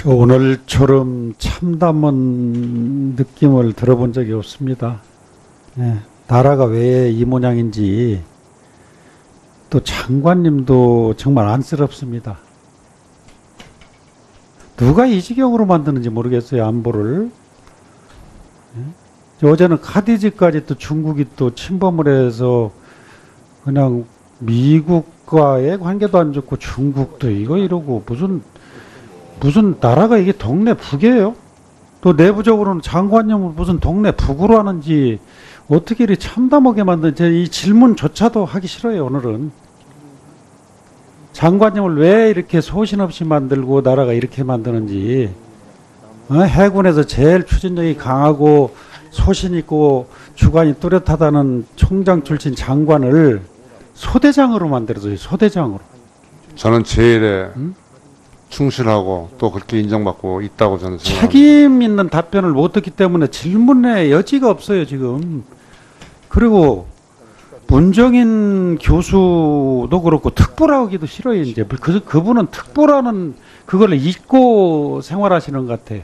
저 오늘처럼 참담한 느낌을 들어본 적이 없습니다. 예, 나라가 왜 이 모양인지 또 장관님도 정말 안쓰럽습니다. 누가 이 지경으로 만드는지 모르겠어요, 안보를. 예? 어제는 카디지까지 또 중국이 또 침범을 해서 그냥 미국과의 관계도 안 좋고 중국도 이거 이러고 무슨 나라가 이게 동네 북이에요? 또 내부적으로는 장관님을 무슨 동네 북으로 하는지 어떻게 이렇게 참담하게 만드는지 이 질문조차도 하기 싫어요, 오늘은. 장관님을 왜 이렇게 소신없이 만들고 나라가 이렇게 만드는지. 해군에서 제일 추진력이 강하고 소신 있고 주관이 뚜렷하다는 총장 출신 장관을 소대장으로 만들어줘요, 소대장으로. 저는 제일에 충실하고 또 그렇게 인정받고 있다고 저는 생각합니다. 책임 있는 답변을 못 듣기 때문에 질문의 여지가 없어요, 지금. 그리고 문정인 교수도 그렇고 특보라기도 싫어요, 이제. 그분은 특보라는 그걸 잊고 생활하시는 것 같아요.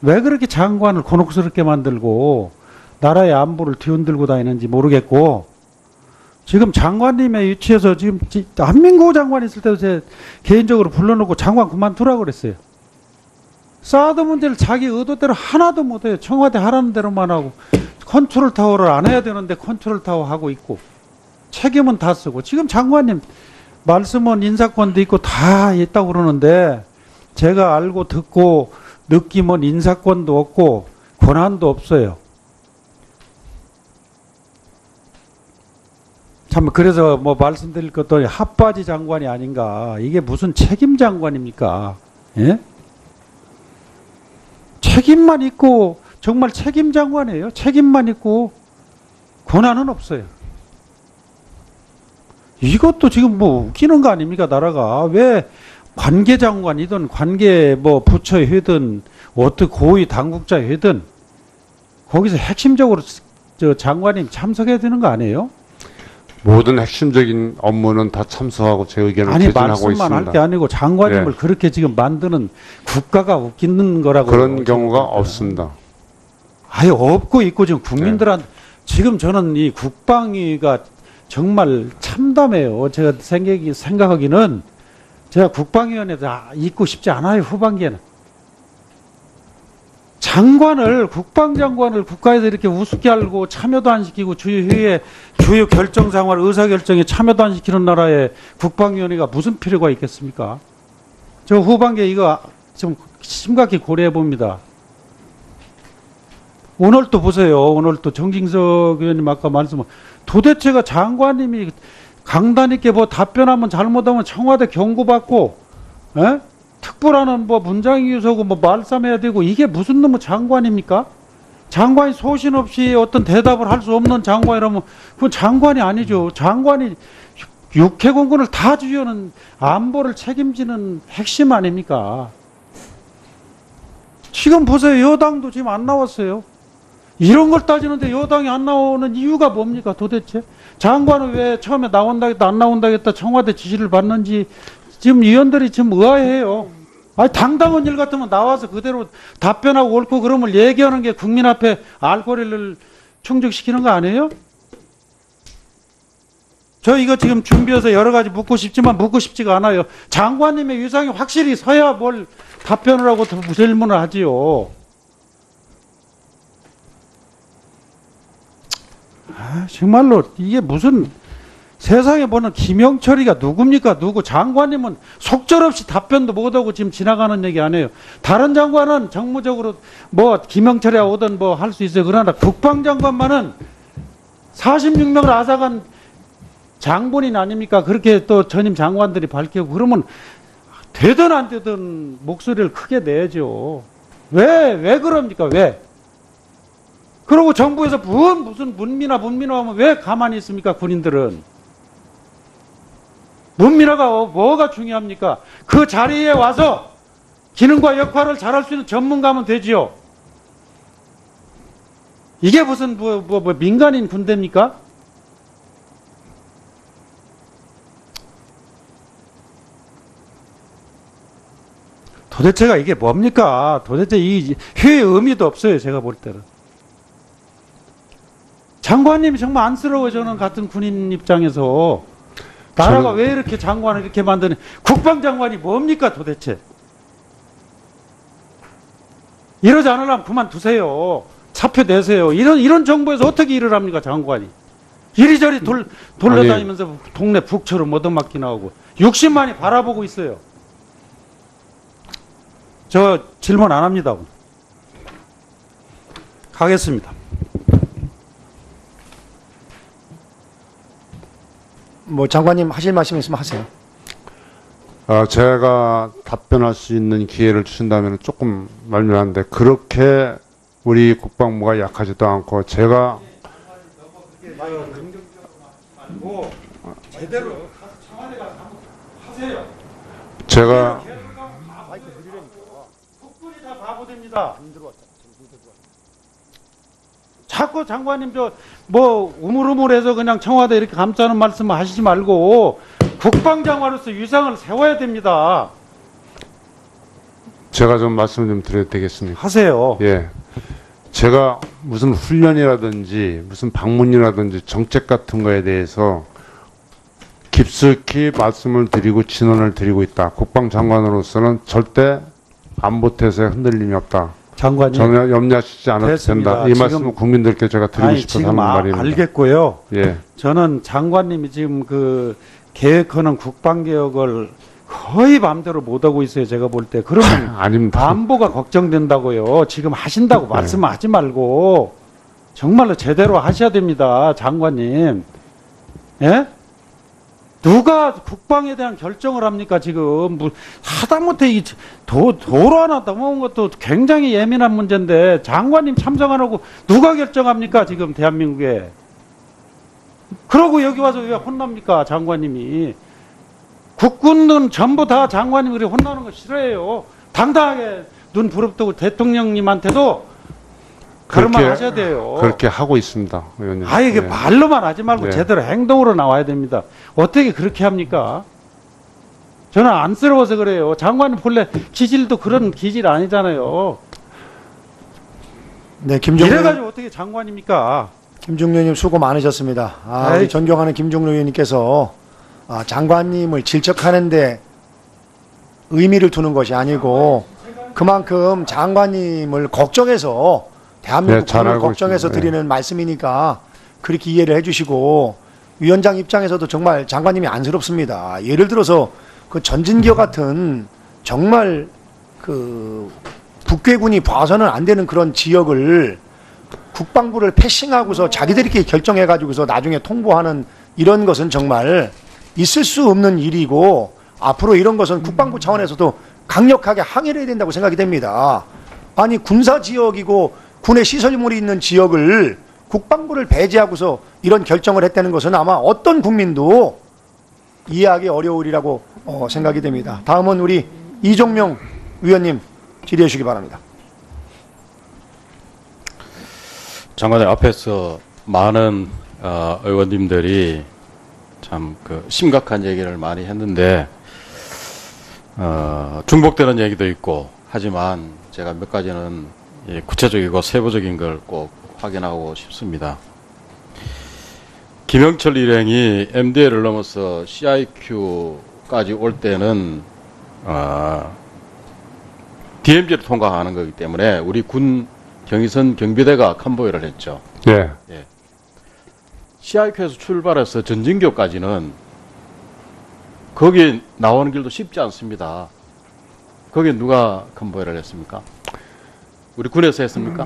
왜 그렇게 장관을 곤혹스럽게 만들고 나라의 안보를 뒤흔들고 다니는지 모르겠고, 지금 장관님의 위치에서 지금 한민구 장관 있을 때도 제 개인적으로 불러놓고 장관 그만두라고 그랬어요. 사드 문제를 자기 의도대로 하나도 못해요. 청와대 하라는 대로만 하고 컨트롤 타워를 안 해야 되는데 컨트롤 타워 하고 있고 책임은 다 쓰고, 지금 장관님 말씀은 인사권도 있고 다 있다고 그러는데 제가 알고 듣고 느낌은 인사권도 없고 권한도 없어요. 참, 그래서 뭐 말씀드릴 것도 핫바지 장관이 아닌가. 이게 무슨 책임 장관입니까? 예? 책임만 있고, 정말 책임 장관이에요. 책임만 있고, 권한은 없어요. 이것도 지금 뭐 웃기는 거 아닙니까, 나라가. 왜 관계 장관이든 관계 뭐 부처 회든 어떤 고위 당국자 회든 거기서 핵심적으로 저 장관님 참석해야 되는 거 아니에요? 모든 핵심적인 업무는 다 참석하고 제 의견을 개진하고 있습니다. 말씀만 할 게 아니고 장관님을 네. 그렇게 지금 만드는 국가가 웃기는 거라고. 그런 경우가 없습니다. 아예 없고 있고 지금 국민들한테 지금 저는 이 국방위가 정말 참담해요. 제가 생각하기는 제가 국방위원회도 있고 싶지 않아요, 후반기에는. 장관을, 국방장관을 국가에서 이렇게 우습게 알고 참여도 안 시키고 주요 결정 상황, 의사결정에 참여도 안 시키는 나라에 국방위원회가 무슨 필요가 있겠습니까? 저 후반기에 이거 좀 심각히 고려해 봅니다. 오늘 또 보세요. 오늘 또 정진석 의원님 아까 말씀은 도대체가 장관님이 강단 있게 뭐 답변하면 잘못하면 청와대 경고받고, 에? 특보라는 뭐 문장이 유서고 뭐 말싸매야 되고 이게 무슨 놈의 장관입니까? 장관이 소신 없이 어떤 대답을 할 수 없는 장관이라면 그건 장관이 아니죠. 장관이 육해공군을 다 주요는 안보를 책임지는 핵심 아닙니까? 지금 보세요. 여당도 지금 안 나왔어요. 이런 걸 따지는데 여당이 안 나오는 이유가 뭡니까 도대체? 장관은 왜 처음에 나온다겠다 안 나온다겠다 청와대 지시를 받는지 지금 의원들이 지금 의아해요. 아니, 당당한 일 같으면 나와서 그대로 답변하고 옳고 그름을 얘기하는 게 국민 앞에 알 권리를 충족시키는 거 아니에요? 저 이거 지금 준비해서 여러 가지 묻고 싶지만 묻고 싶지가 않아요. 장관님의 위상이 확실히 서야 뭘 답변을 하고 질문을 하지요. 정말로 이게 무슨 세상에 보는 김영철이가 누굽니까? 누구? 장관님은 속절없이 답변도 못하고 지금 지나가는 얘기 안 해요. 다른 장관은 정무적으로 뭐 김영철이야 오든 뭐 할 수 있어요. 그러나 국방장관만은 46명을 앗아간 장본인 아닙니까? 그렇게 또 전임 장관들이 밝히고 그러면 되든 안 되든 목소리를 크게 내죠. 왜 그럽니까? 왜? 그리고 정부에서 무슨 문민화 하면 왜 가만히 있습니까? 군인들은. 문민화가 뭐가 중요합니까? 그 자리에 와서 기능과 역할을 잘할 수 있는 전문가면 되지요. 이게 무슨 민간인 군대입니까? 도대체가 이게 뭡니까? 도대체 이 회의 의미도 없어요. 제가 볼 때는. 장관님이 정말 안쓰러워 저는 같은 군인 입장에서. 나라가 왜 이렇게 장관을 이렇게 만드는 국방장관이 뭡니까 도대체? 이러지 않으려면 그만두세요. 사표 내세요. 이런 정부에서 어떻게 일을 합니까 장관이? 이리저리 돌려다니면서 동네 북처럼 얻어맞기 나오고 60만이 바라보고 있어요. 저 질문 안 합니다. 가겠습니다. 뭐 장관님 하실 말씀 있으면 하세요. 제가 답변할 수 있는 기회를 주신다면 조금 말미안한데 그렇게 우리 국방부가 약하지도 않고 제가 제대로 청와대 가서 한번 하세요. 제가 국군이 다 바보됩니다. 자꾸 장관님 저 뭐 우물우물해서 그냥 청와대 이렇게 감싸는 말씀을 하시지 말고 국방장관으로서 위상을 세워야 됩니다. 제가 좀 말씀 좀 드려도 되겠습니까? 하세요. 예. 제가 무슨 훈련이라든지 무슨 방문이라든지 정책 같은 거에 대해서 깊숙이 말씀을 드리고 진언을 드리고 있다. 국방장관으로서는 절대 안보태세에 흔들림이 없다. 장관님. 전혀 염려하시지 않아도 됐습니다. 된다. 이 지금- 말씀을 국민들께 제가 드리고 아니, 싶어서 지금 하는 말입니다. 알겠고요. 예. 저는 장관님이 지금 그 계획하는 국방개혁을 거의 마음대로 못하고 있어요. 제가 볼 때. 그러면 아닙니다. 안보가 걱정된다고요. 지금 하신다고 말씀하지 말고 정말로 제대로 하셔야 됩니다. 장관님. 예? 누가 국방에 대한 결정을 합니까? 지금 뭐 하다못해 이 도로 하나 넘어온 것도 굉장히 예민한 문제인데 장관님 참석 안 하고 누가 결정합니까? 지금 대한민국에. 그러고 여기 와서 왜 혼납니까? 장관님이. 국군은 전부 다 장관님이 그렇게 혼나는 거 싫어해요. 당당하게 눈 부릅뜨고 대통령님한테도 그런 말 하셔야 돼요. 그렇게 하고 있습니다, 의원님. 아, 이게 예. 말로만 하지 말고 네. 제대로 행동으로 나와야 됩니다. 어떻게 그렇게 합니까? 저는 안쓰러워서 그래요. 장관님 본래 기질도 그런 기질 아니잖아요. 네, 김종료 이래가지고 어떻게 장관입니까? 의원님 수고 많으셨습니다. 우리 아이. 존경하는 김종료 의원님께서 장관님을 질책하는데 의미를 두는 것이 아니고 그만큼 장관님을 걱정해서 대한민국 네, 잘 국민을 알고 걱정해서 있습니다. 드리는 말씀이니까 그렇게 이해를 해주시고 위원장 입장에서도 정말 장관님이 안쓰럽습니다. 예를 들어서 그 전진기어 같은 정말 그 국괴군이 봐서는 안 되는 그런 지역을 국방부를 패싱하고서 자기들끼리 결정해가지고서 나중에 통보하는 이런 것은 정말 있을 수 없는 일이고 앞으로 이런 것은 국방부 차원에서도 강력하게 항의를 해야 된다고 생각이 됩니다. 아니 군사 지역이고 군의 시설물이 있는 지역을 국방부를 배제하고서 이런 결정을 했다는 것은 아마 어떤 국민도 이해하기 어려우리라고 생각이 됩니다. 다음은 우리 이종명 위원님 질의해 주시기 바랍니다. 장관님 앞에서 많은 의원님들이 참 그 심각한 얘기를 많이 했는데 중복되는 얘기도 있고 하지만 제가 몇 가지는 구체적이고 세부적인 걸 꼭 확인하고 싶습니다. 김영철 일행이 MDL을 넘어서 CIQ까지 올 때는 DMZ를 통과하는 거기 때문에 우리 군 경의선 경비대가 컨보이를 했죠. 예. CIQ에서 출발해서 전진교까지는 거기 나오는 길도 쉽지 않습니다. 거기 누가 컨보이를 했습니까? 우리 군에서 했습니까?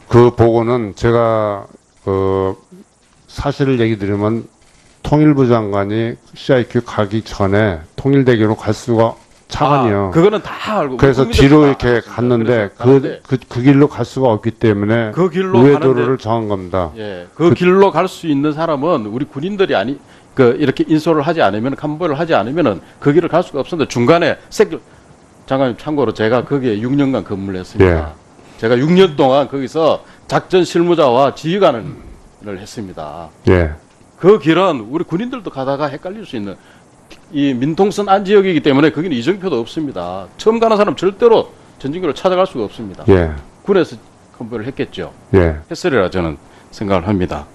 그 보고는 제가 사실을 얘기 드리면 통일부 장관이 CIQ 가기 전에 통일대교로 갈 수가 차관이요. 그거는 다 알고. 그래서 우리 국민들 뒤로 다 이렇게 알았습니다. 갔는데 그래서 가는데 그 길로 갈 수가 없기 때문에 그 길로 우회도로를 정한 겁니다. 예, 그 길로 갈 수 있는 사람은 우리 군인들이 이렇게 인솔을 하지 않으면 컨보이를 하지 않으면은 그 길을 갈 수가 없었는데 중간에 장관님 참고로 제가 거기에 6년간 근무를 했습니다. 제가 6년 동안 거기서 작전 실무자와 지휘관을 했습니다. 예. 그 길은 우리 군인들도 가다가 헷갈릴 수 있는 이 민통선 안 지역이기 때문에 거기는 이정표도 없습니다. 처음 가는 사람 절대로 전진교를 찾아갈 수가 없습니다. 예. 군에서 컨보이를 했겠죠. 예. 했으리라 저는 생각을 합니다.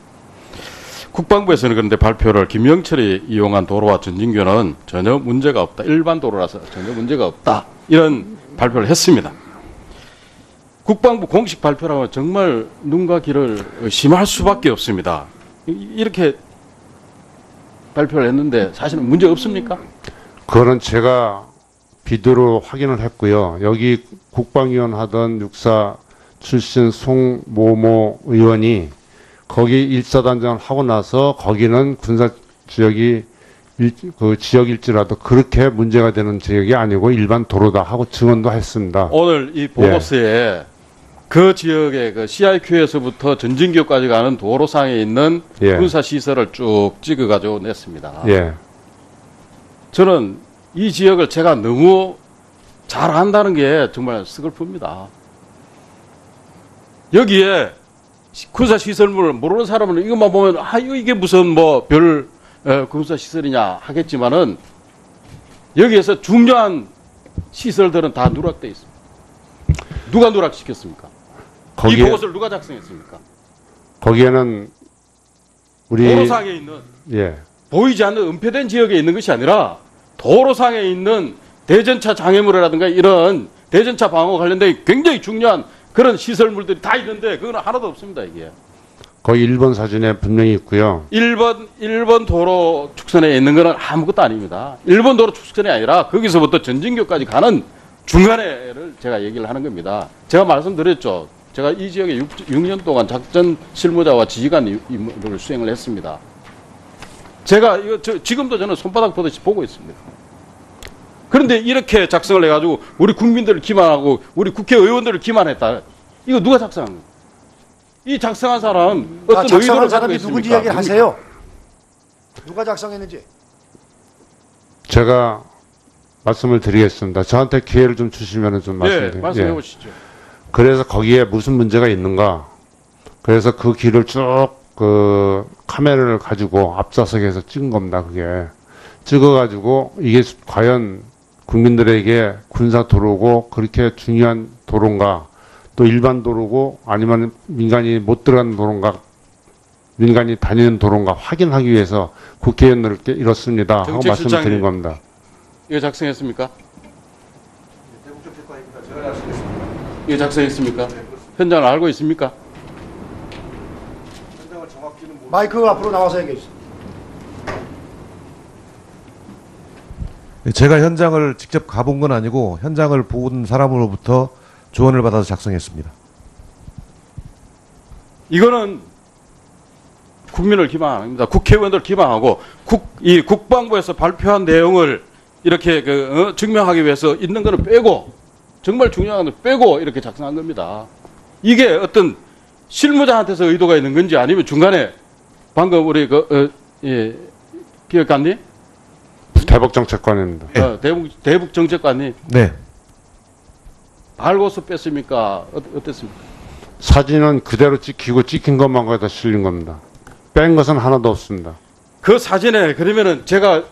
국방부에서는 그런데 발표를 김영철이 이용한 도로와 전진교는 전혀 문제가 없다. 일반 도로라서 전혀 문제가 없다. 이런 발표를 했습니다. 국방부 공식 발표라면 정말 눈과 귀를 의심할 수밖에 없습니다. 이렇게 발표를 했는데 사실은 문제 없습니까? 그거는 제가 비디오로 확인을 했고요. 여기 국방위원 하던 육사 출신 송모모 의원이 거기 일사단장을 하고 나서 거기는 군사 지역이 그 지역일지라도 그렇게 문제가 되는 지역이 아니고 일반 도로다 하고 증언도 했습니다. 오늘 이 보고서에 그 지역의 그 CIQ에서부터 전진교까지 가는 도로상에 있는 예. 군사 시설을 쭉 찍어가지고 냈습니다. 예. 저는 이 지역을 제가 너무 잘 안다는 게 정말 서글픕니다. 여기에 군사 시설물을 모르는 사람은 이것만 보면 이게 무슨 뭐 별 군사 시설이냐 하겠지만은 여기에서 중요한 시설들은 다 누락돼 있습니다. 누가 누락시켰습니까? 이 거기에 보고서를 누가 작성했습니까? 거기에는 우리 도로상에 있는 예. 보이지 않는 은폐된 지역에 있는 것이 아니라 도로상에 있는 대전차 장애물이라든가 이런 대전차 방어 관련된 굉장히 중요한 그런 시설물들이 다 있는데 그거는 하나도 없습니다. 이게 거기 1번 사진에 분명히 있고요. 1번 도로 축선에 있는 거는 아무것도 아닙니다. 1번 도로 축선이 아니라 거기서부터 전진교까지 가는 중간에를 제가 얘기를 하는 겁니다. 제가 말씀드렸죠. 제가 이 지역에 6년 동안 작전 실무자와 지휘관 임무를 수행을 했습니다. 제가 지금도 저는 손바닥 보듯이 보고 있습니다. 그런데 이렇게 작성을 해가지고 우리 국민들을 기만하고 우리 국회의원들을 기만했다. 이거 누가 작성한 거예요? 이 작성한 사람 어떤 작성한 의도를 사람이 갖고 누군지 있습니까? 이야기를 하세요. 누가 작성했는지. 제가 말씀을 드리겠습니다. 저한테 기회를 좀 주시면 좀 말씀드릴게요. 말씀해 보시죠. 그래서 거기에 무슨 문제가 있는가? 그래서 그 길을 쭉 그 카메라를 가지고 앞좌석에서 찍은 겁니다. 그게 찍어가지고 이게 과연 국민들에게 군사 도로고 그렇게 중요한 도로인가? 또 일반 도로고 아니면 민간이 못 들어가는 도로인가? 민간이 다니는 도로인가 확인하기 위해서 국회의원들께 이렇습니다 하고 말씀을 드린 겁니다. 이거 작성했습니까? 이거 작성했습니까? 현장을 알고 있습니까? 마이크 앞으로 나와서 얘기해 주세요. 제가 현장을 직접 가본 건 아니고 현장을 본 사람으로부터 조언을 받아서 작성했습니다. 이거는 국민을 기망합니다. 국회의원들 기망하고 이 국방부에서 발표한 내용을 이렇게 증명하기 위해서 있는 거는 빼고 정말 중요한 걸 빼고 이렇게 작성한 겁니다. 이게 어떤 실무자한테서 의도가 있는 건지 아니면 중간에 방금 우리 기획관님? 대북정책관입니다. 대북정책관님 네. 발고서 뺐습니까? 어땠습니까? 사진은 그대로 찍히고 찍힌 것만 거기다 실린 겁니다. 뺀 것은 하나도 없습니다. 그 사진에 그러면은 제가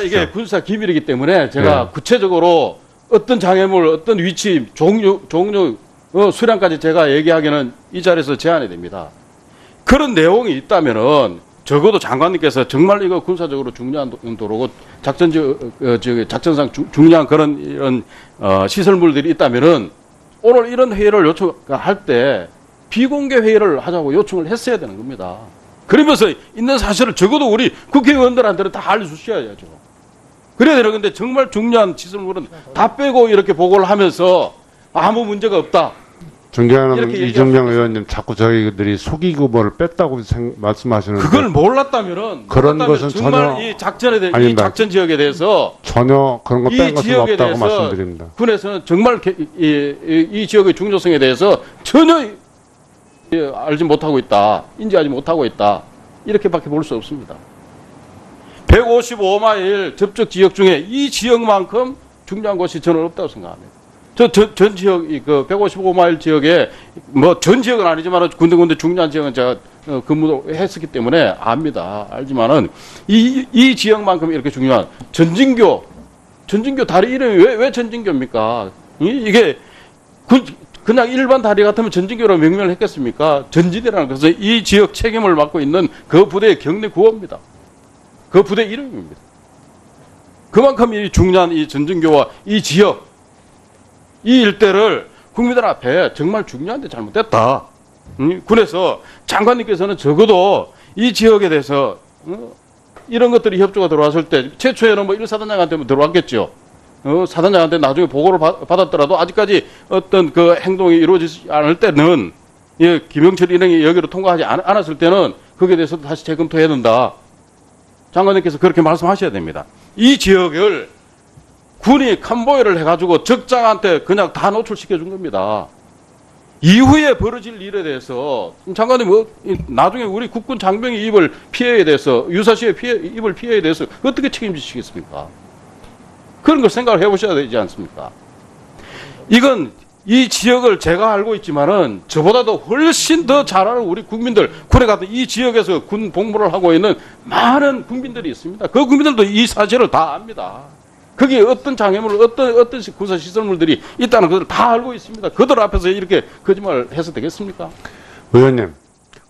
이게 군사 기밀이기 때문에 제가 구체적으로 어떤 장애물, 어떤 위치, 종류, 수량까지 제가 얘기하기는 이 자리에서 제한이 됩니다. 그런 내용이 있다면은 적어도 장관님께서 정말 이거 군사적으로 중요한 도로고 작전상 중요한 그런 이런 시설물들이 있다면은 오늘 이런 회의를 요청할 때 비공개 회의를 하자고 요청을 했어야 되는 겁니다. 그러면서 있는 사실을 적어도 우리 국회의원들한테는 다 알려주셔야죠. 그래야 되는 건데 정말 중요한 시설물은 다 빼고 이렇게 보고를 하면서 아무 문제가 없다. 존경하는 이정명 의원님 자꾸 저희들이 속이고 뭐를 뺐다고 말씀하시는데 그걸 몰랐다면은 그런 것은 정말 전혀 이 작전에 대해 이 아닙니다. 작전 지역에 대해서 전혀 그런 거 뺀 것은 지역에 없다고 대해서 말씀드립니다. 군에서는 정말 이 지역의 중요성에 대해서 전혀 알지 못하고 있다, 인지하지 못하고 있다 이렇게밖에 볼 수 없습니다. 155마일 접촉 지역 중에 이 지역만큼 중요한 곳이 저는 없다고 생각합니다. 전 지역, 155마일 지역에, 뭐 전 지역은 아니지만 군데군데 중요한 지역은 제가 근무도 했었기 때문에 압니다. 알지만은 이 지역만큼 이렇게 중요한 전진교 다리 이름이 왜 전진교입니까? 이게 그냥 일반 다리 같으면 전진교로 명명을 했겠습니까? 전진이라는 것은 이 지역 책임을 맡고 있는 그 부대의 경내 구호입니다. 그 부대 이름입니다. 그만큼 이 중요한 이 전진교와 이 지역, 이 일대를 국민들 앞에 정말 중요한데 잘못됐다. 군에서 장관님께서는 적어도 이 지역에 대해서 이런 것들이 협조가 들어왔을 때 최초에는 뭐 1사단장한테 들어왔겠죠. 사단장한테 나중에 보고를 받았더라도 아직까지 어떤 그 행동이 이루어지지 않을 때는 김영철 일행이 여기로 통과하지 않았을 때는 거기에 대해서 다시 재검토해야 된다. 장관님께서 그렇게 말씀하셔야 됩니다. 이 지역을 군이 컨보이를 해가지고 적장한테 그냥 다 노출시켜 준 겁니다. 이후에 벌어질 일에 대해서 장관님 나중에 우리 국군 장병이 입을 피해에 대해서 유사시에 입을 피해에 대해서 어떻게 책임지시겠습니까? 그런 걸 생각을 해보셔야 되지 않습니까? 이건 이 지역을 제가 알고 있지만은 저보다도 훨씬 더 잘 아는 우리 국민들, 군에 갔던 이 지역에서 군 복무를 하고 있는 많은 국민들이 있습니다. 그 국민들도 이 사실을 다 압니다. 거기에 어떤 장애물, 어떤 군사시설물들이 있다는 것을 다 알고 있습니다. 그들 앞에서 이렇게 거짓말을 해서 되겠습니까? 의원님,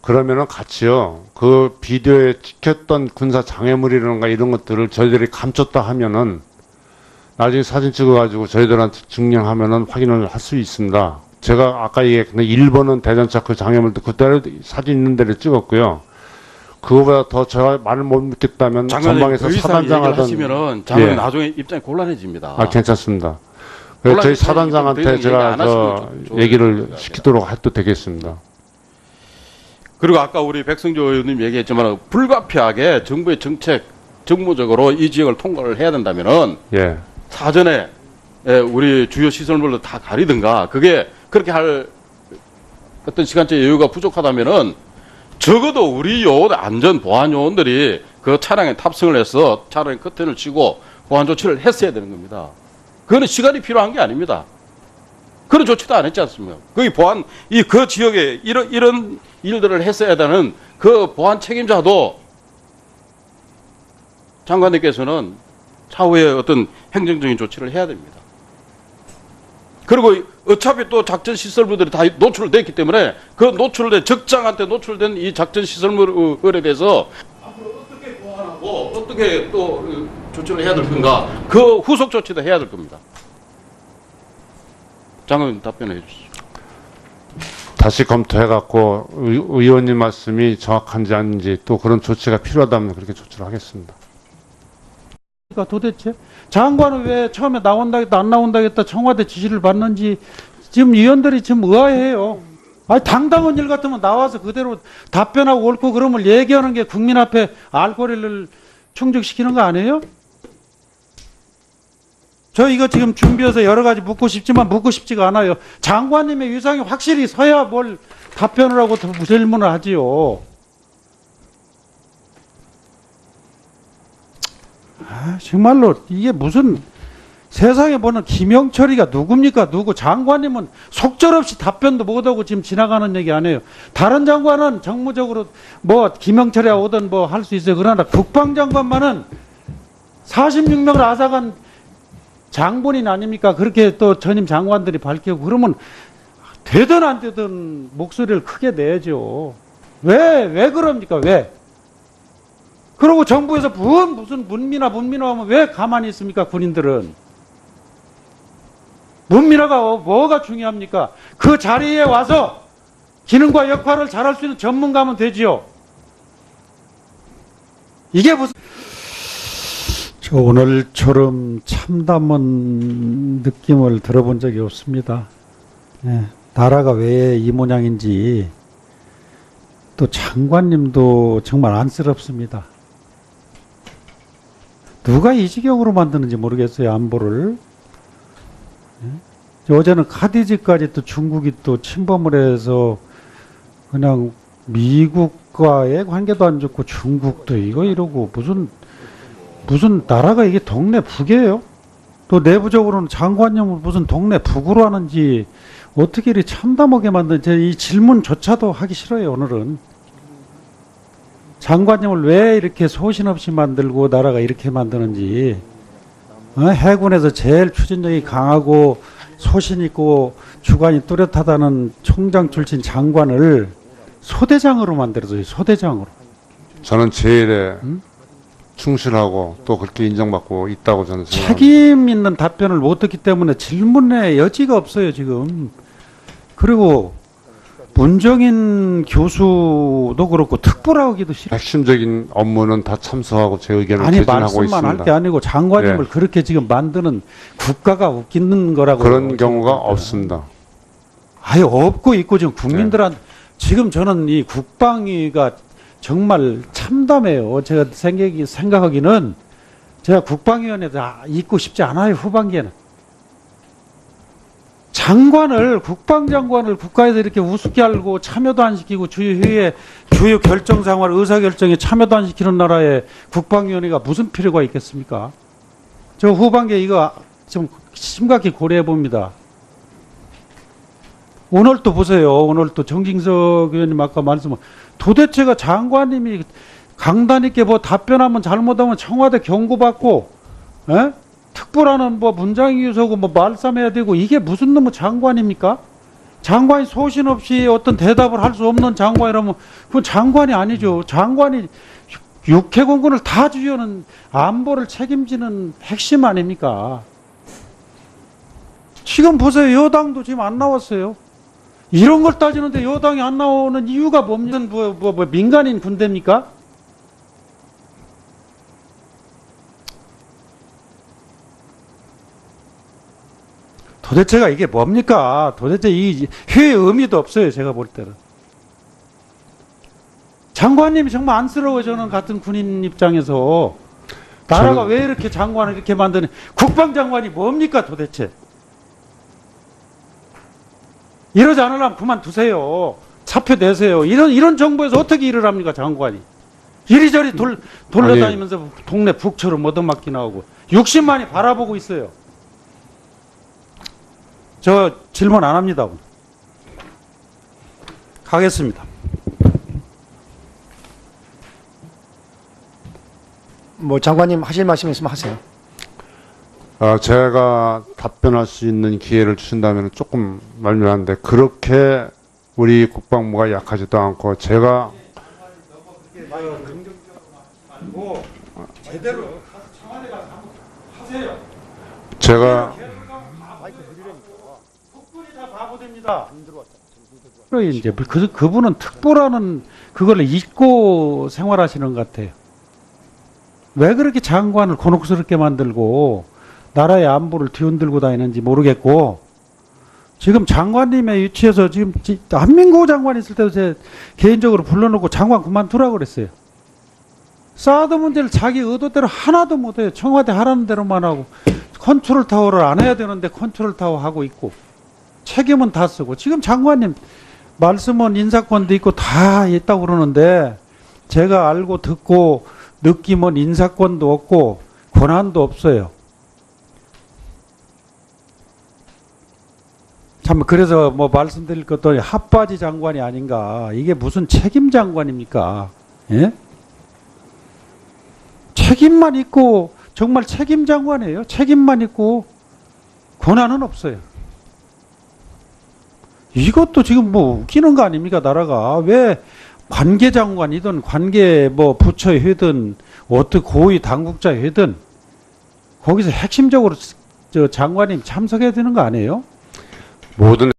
그러면은 같이요, 그 비디오에 찍혔던 군사 장애물이라든가 이런 것들을 저희들이 감췄다 하면은 나중에 사진 찍어가지고 저희들한테 증명하면은 확인을 할 수 있습니다. 제가 아까 얘기했던 1번은 대전차 그 장애물도 그대로 사진 있는 데를 찍었고요. 그거보다 더 제가 말을 못 믿겠다면 전방에서 사단장하던 하시면은 장관님 예. 나중에 입장이 곤란해집니다. 아, 괜찮습니다. 그래서 저희 사단장한테 제가 얘기를 시키도록 해도 되겠습니다. 그리고 아까 우리 백성조 의원님 얘기했지만 불가피하게 정부의 정책, 정무적으로 이 지역을 통과를 해야 된다면은 예. 사전에 우리 주요 시설물로 다 가리든가 그게 그렇게 할 어떤 시간적 여유가 부족하다면은 적어도 우리 요원 안전 보안 요원들이 그 차량에 탑승을 해서 차량에 커튼을 치고 보안 조치를 했어야 되는 겁니다. 그거는 시간이 필요한 게 아닙니다. 그런 조치도 안 했지 않습니까? 거기 보안 그 지역에 이런 일들을 했어야 되는 그 보안 책임자도 장관님께서는 차후에 어떤 행정적인 조치를 해야 됩니다. 그리고 어차피 또 작전 시설물들이 다 노출됐기 때문에 그 노출된 적장한테 노출된 이 작전 시설물에 대해서 앞으로 어떻게 보완하고 어떻게 또 조치를 해야 될 건가 그 후속 조치도 해야 될 겁니다. 장관님 답변해 주시죠. 다시 검토해갖고 의원님 말씀이 정확한지 아닌지 또 그런 조치가 필요하다면 그렇게 조치를 하겠습니다. 그러니까 도대체 장관은 왜 처음에 나온다겠다 안 나온다겠다 청와대 지시를 받는지 지금 위원들이 지금 의아해요. 아니 당당한 일 같으면 나와서 그대로 답변하고 옳고 그름을 얘기하는 게 국민 앞에 알 권리를 충족시키는 거 아니에요? 저 이거 지금 준비해서 여러 가지 묻고 싶지만 묻고 싶지가 않아요. 장관님의 위상이 확실히 서야 뭘 답변을 하고 질문을 하지요. 아, 정말로 이게 무슨 세상에 보는 김영철이가 누굽니까? 누구? 장관님은 속절없이 답변도 못하고 지금 지나가는 얘기 안 해요. 다른 장관은 정무적으로 뭐 김영철이야 오든 뭐 할 수 있어요. 그러나 국방장관만은 46명을 앗아간 장본인 아닙니까? 그렇게 또 전임 장관들이 밝히고 그러면 되든 안 되든 목소리를 크게 내죠. 왜 그럽니까? 왜? 그리고 정부에서 무슨 문민화 하면 왜 가만히 있습니까? 군인들은. 문민화가 뭐가 중요합니까? 그 자리에 와서 기능과 역할을 잘할 수 있는 전문가면 되지요. 이게 무슨 저 오늘처럼 참담한 느낌을 들어본 적이 없습니다. 네, 나라가 왜 이 모양인지 또 장관님도 정말 안쓰럽습니다. 누가 이 지경으로 만드는지 모르겠어요, 안보를. 어제는 카디지까지 또 중국이 또 침범을 해서 그냥 미국과의 관계도 안 좋고 중국도 이러고 무슨 나라가 이게 동네 북이에요? 또 내부적으로는 장관님을 무슨 동네 북으로 하는지 어떻게 이렇게 참담하게 만드는지 이 질문조차도 하기 싫어요, 오늘은. 장관님을 왜 이렇게 소신 없이 만들고 나라가 이렇게 만드는지, 해군에서 제일 추진력이 강하고 소신 있고 주관이 뚜렷하다는 총장 출신 장관을 소대장으로 만들어줘요. 소대장으로. 저는 제일에 충실하고 또 그렇게 인정받고 있다고 저는 생각합니다. 책임 있는 답변을 못 듣기 때문에 질문의 여지가 없어요, 지금. 그리고 문정인 교수도 그렇고 특보라고기도 싫어요. 핵심적인 업무는 다 참석하고 제 의견을 아니, 개진하고 말씀만 할 있습니다. 게 아니고 장관님을 네. 그렇게 지금 만드는 국가가 웃기는 거라고. 그런 경우가 없습니다. 아예 없고 있고 지금 국민들한테 지금 저는 이 국방위가 정말 참담해요. 제가 생각하기는 제가 국방위원회도 있고 싶지 않아요. 후반기에는. 장관을 국방장관을 국가에서 이렇게 우습게 알고 참여도 안 시키고 주요 결정 상황 의사결정에 참여도 안 시키는 나라에 국방위원회가 무슨 필요가 있겠습니까? 저 후반기에 이거 좀 심각히 고려해 봅니다. 오늘 또 보세요. 오늘 또 정진석 의원님 아까 말씀 도대체가 장관님이 강단 있게 뭐 답변하면 잘못하면 청와대 경고받고, 에? 특보라는 뭐 문장이 유서고 뭐 말씀해야 되고 이게 무슨 놈의 장관입니까? 장관이 소신 없이 어떤 대답을 할 수 없는 장관이라면 그건 장관이 아니죠. 장관이 육해공군을 다 주요는 안보를 책임지는 핵심 아닙니까? 지금 보세요. 여당도 지금 안 나왔어요. 이런 걸 따지는데 여당이 안 나오는 이유가 뭡니까? 뭐 민간인 군대입니까? 도대체가 이게 뭡니까? 도대체 이 회의 의미도 없어요. 제가 볼 때는. 장관님이 정말 안쓰러워요. 저는 같은 군인 입장에서. 나라가 왜 이렇게 장관을 이렇게 만드는, 국방장관이 뭡니까 도대체? 이러지 않으려면 그만두세요. 사표 내세요. 이런 정부에서 어떻게 일을 합니까, 장관이? 이리저리 돌려다니면서 동네 북처럼 얻어맞기 나오고 60만이 바라보고 있어요. 저 질문 안 합니다. 가겠습니다. 뭐 장관님 하실 말씀 있으면 하세요. 제가 답변할 수 있는 기회를 주신다면 조금 말미안한데 그렇게 우리 국방부가 약하지도 않고 제가 제대로 청와대 가서 하세요. 제가 국군이 다 바보됩니다. 이제 그분은 특보라는 그걸 잊고 생활하시는 것 같아요. 왜 그렇게 장관을 곤혹스럽게 만들고 나라의 안보를 뒤흔들고 다니는지 모르겠고, 지금 장관님의 위치에서 지금 한민구 장관 있을 때도 제 개인적으로 불러놓고 장관 그만두라고 그랬어요. 사드 문제를 자기 의도대로 하나도 못해요. 청와대 하라는 대로만 하고 컨트롤 타워를 안 해야 되는데 컨트롤 타워 하고 있고 책임은 다 쓰고, 지금 장관님 말씀은 인사권도 있고 다 있다고 그러는데 제가 알고 듣고 느낌은 인사권도 없고 권한도 없어요. 참, 그래서 뭐 말씀드릴 것도 핫바지 장관이 아닌가. 이게 무슨 책임 장관입니까? 예? 책임만 있고, 정말 책임 장관이에요. 책임만 있고, 권한은 없어요. 이것도 지금 뭐 웃기는 거 아닙니까, 나라가. 왜 관계 장관이든 관계 뭐 부처 회든 어떤 고위 당국자 회든 거기서 핵심적으로 저 장관님 참석해야 되는 거 아니에요? 모든